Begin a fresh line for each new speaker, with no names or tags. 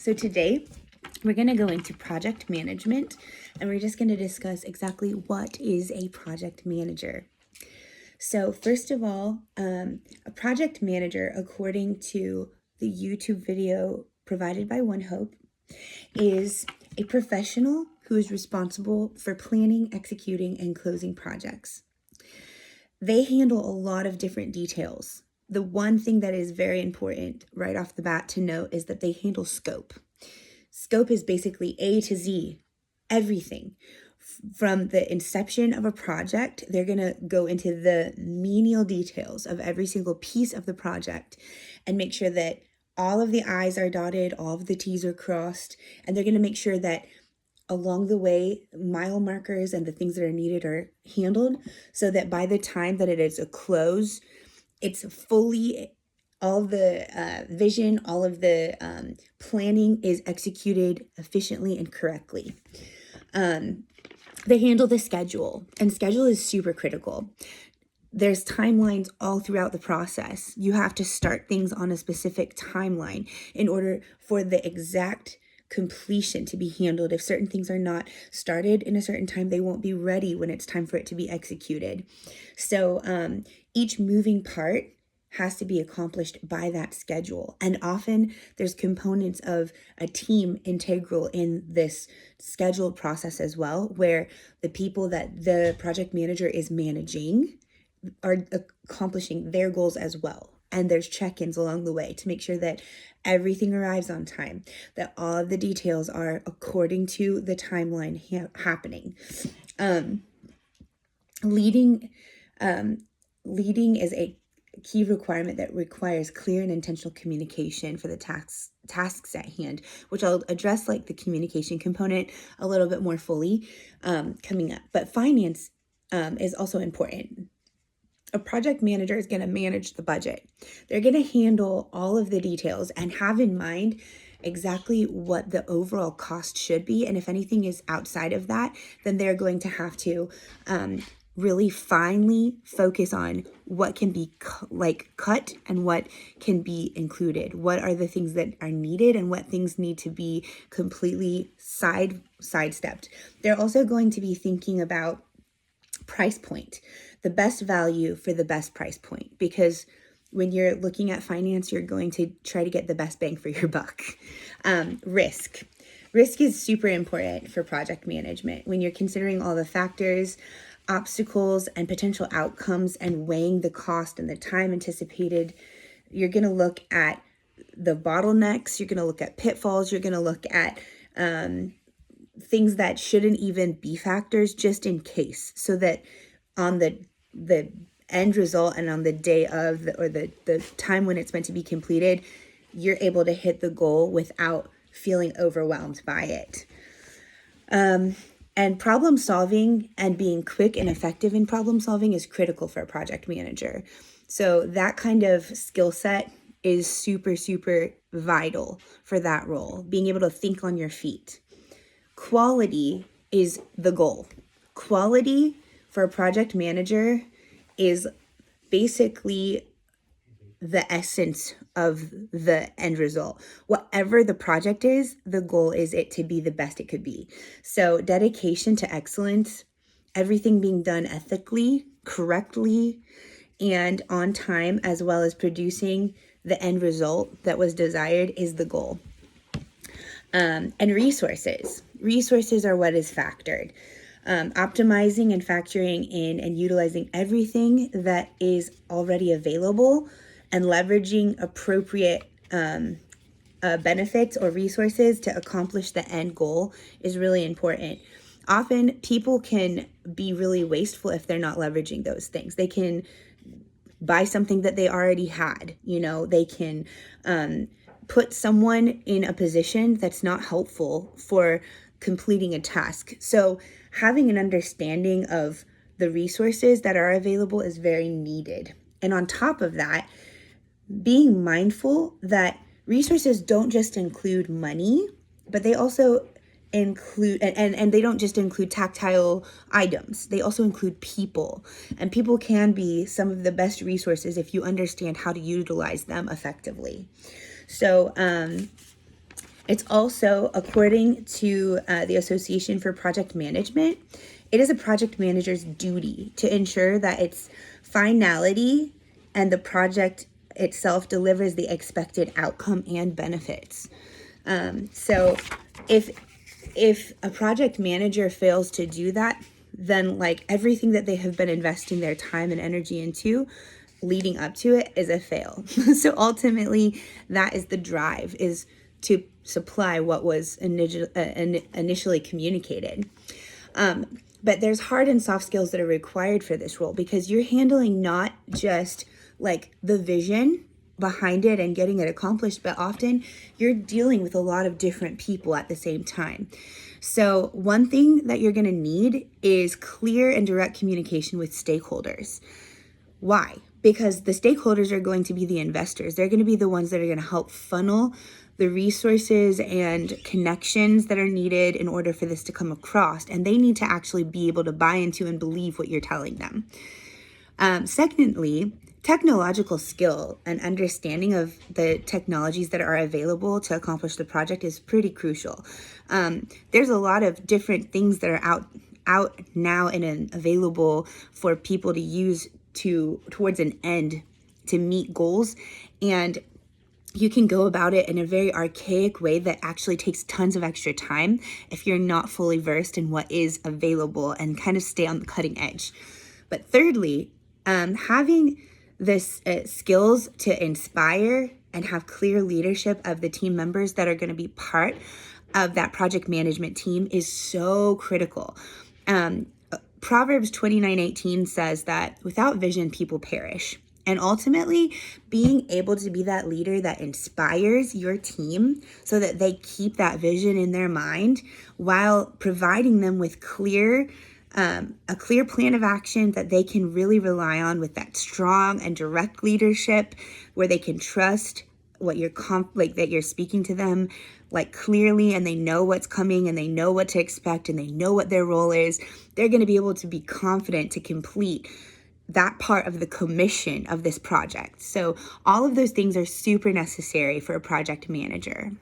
So today we're going to go into project management, and we're just going to discuss exactly what is a project manager. So first of all, a project manager, according to the YouTube video provided by OneHope, is a professional who is responsible for planning, executing, and closing projects. They handle a lot of different details. The one thing that is very important right off the bat to note is that they handle scope. Scope is basically A to Z, everything. From the inception of a project, they're going to go into the menial details of every single piece of the project and make sure that all of the I's are dotted, all of the T's are crossed, and they're going to make sure that along the way, mile markers and the things that are needed are handled so that by the time that it is a close, it's fully, all of the vision, all of the planning is executed efficiently and correctly. They handle the schedule, and schedule is super critical. There's timelines all throughout the process. You have to start things on a specific timeline in order for the exact completion to be handled. If certain things are not started in a certain time, they won't be ready when it's time for it to be executed. So each moving part has to be accomplished by that schedule. And often there's components of a team integral in this scheduled process as well, where the people that the project manager is managing are accomplishing their goals as well. And there's check-ins along the way to make sure that everything arrives on time, that all of the details are according to the timeline happening. Leading is a key requirement that requires clear and intentional communication for the tasks at hand, which I'll address like the communication component a little bit more fully coming up. But finance is also important. A project manager is going to manage the budget. They're going to handle all of the details and have in mind exactly what the overall cost should be. And if anything is outside of that, then they're going to have to really finely focus on what can be cut and what can be included. What are the things that are needed and what things need to be completely sidestepped. They're also going to be thinking about price point, the best value for the best price point, because when you're looking at finance, you're going to try to get the best bang for your buck. Risk is super important for project management. When you're considering all the factors, obstacles, and potential outcomes and weighing the cost and the time anticipated, you're going to look at the bottlenecks, you're going to look at pitfalls, you're going to look at things that shouldn't even be factors just in case, so that on the end result and on the day of the time when it's meant to be completed, you're able to hit the goal without feeling overwhelmed by it. And problem solving and being quick and effective in problem solving is critical for a project manager. So that kind of skill set is super, super vital for that role, being able to think on your feet. Quality is the goal. Quality for a project manager is basically the essence of the end result. Whatever the project is, the goal is it to be the best it could be. So dedication to excellence, everything being done ethically, correctly, and on time, as well as producing the end result that was desired is the goal. And resources. Resources are what is factored. Optimizing and factoring in and utilizing everything that is already available and leveraging appropriate benefits or resources to accomplish the end goal is really important. Often people can be really wasteful if they're not leveraging those things. They can buy something that they already had, they can put someone in a position that's not helpful for completing a task. So having an understanding of the resources that are available is very needed. And on top of that, being mindful that resources don't just include money, but they also include, and they don't just include tactile items, they also include people. And people can be some of the best resources if you understand how to utilize them effectively. So It's also, according to the Association for Project Management, it is a project manager's duty to ensure that its finality and the project itself delivers the expected outcome and benefits. So if a project manager fails to do that, then like everything that they have been investing their time and energy into leading up to it is a fail. So ultimately, that is the drive, is to supply what was initially communicated. But there's hard and soft skills that are required for this role, because you're handling not just like the vision behind it and getting it accomplished, but often you're dealing with a lot of different people at the same time. So one thing that you're going to need is clear and direct communication with stakeholders. Why? Because the stakeholders are going to be the investors. They're going to be the ones that are going to help funnel the resources and connections that are needed in order for this to come across. And they need to actually be able to buy into and believe what you're telling them. Secondly, technological skill and understanding of the technologies that are available to accomplish the project is pretty crucial. There's a lot of different things that are out now and available for people to use towards an end to meet goals, and you can go about it in a very archaic way that actually takes tons of extra time if you're not fully versed in what is available and kind of stay on the cutting edge. But thirdly, having this skills to inspire and have clear leadership of the team members that are going to be part of that project management team is so critical. Proverbs 29:18 says that without vision, people perish. And ultimately, being able to be that leader that inspires your team so that they keep that vision in their mind while providing them with a clear plan of action that they can really rely on, with that strong and direct leadership where they can trust what that you're speaking to them like clearly, and they know what's coming and they know what to expect and they know what their role is. They're going to be able to be confident to complete that part of the commission of this project. So all of those things are super necessary for a project manager.